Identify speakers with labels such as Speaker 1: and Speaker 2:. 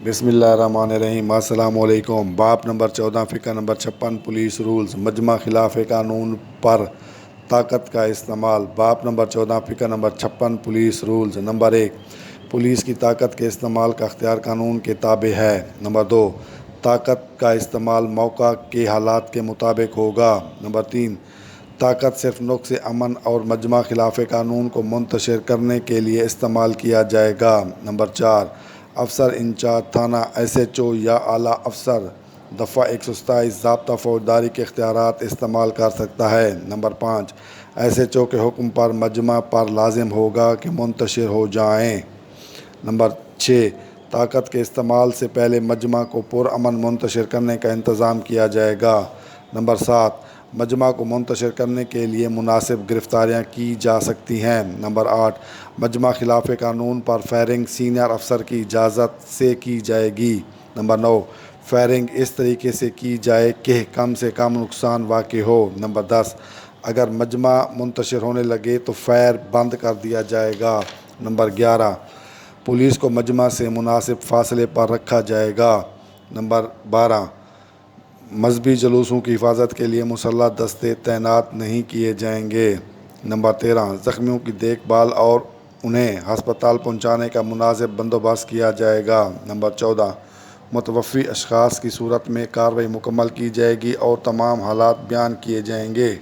Speaker 1: بسم اللہ الرحمن الرحیم۔ السلام علیکم۔ باب نمبر 14 فقہ نمبر 56 پولیس رولز مجمع خلاف قانون پر طاقت کا استعمال۔ باب نمبر 14 فقہ نمبر 56 پولیس رولز۔ نمبر 1، پولیس کی طاقت کے استعمال کا اختیار قانون کے تابع ہے۔ نمبر 2، طاقت کا استعمال موقع کے حالات کے مطابق ہوگا۔ نمبر 3، طاقت صرف نقص امن اور مجمع خلاف قانون کو منتشر کرنے کے لیے استعمال کیا جائے گا۔ نمبر 4، افسر انچارج تھانہ، ایس ایچ او یا اعلیٰ افسر دفعہ 127 ضابطہ فوجداری کے اختیارات استعمال کر سکتا ہے۔ نمبر 5، ایس ایچ او کے حکم پر مجمع پر لازم ہوگا کہ منتشر ہو جائیں۔ نمبر 6، طاقت کے استعمال سے پہلے مجمع کو پرامن منتشر کرنے کا انتظام کیا جائے گا۔ نمبر 7، مجمع کو منتشر کرنے کے لیے مناسب گرفتاریاں کی جا سکتی ہیں۔ نمبر 8، مجمع خلاف قانون پر فائرنگ سینئر افسر کی اجازت سے کی جائے گی۔ نمبر 9، فائرنگ اس طریقے سے کی جائے کہ کم سے کم نقصان واقع ہو۔ نمبر 10، اگر مجمع منتشر ہونے لگے تو فائر بند کر دیا جائے گا۔ نمبر 11، پولیس کو مجمع سے مناسب فاصلے پر رکھا جائے گا۔ نمبر 12، مذہبی جلوسوں کی حفاظت کے لیے مسلح دستے تعینات نہیں کیے جائیں گے۔ نمبر 13، زخمیوں کی دیکھ بھال اور انہیں ہسپتال پہنچانے کا مناسب بندوبست کیا جائے گا۔ نمبر 14، متوفی اشخاص کی صورت میں کارروائی مکمل کی جائے گی اور تمام حالات بیان کیے جائیں گے۔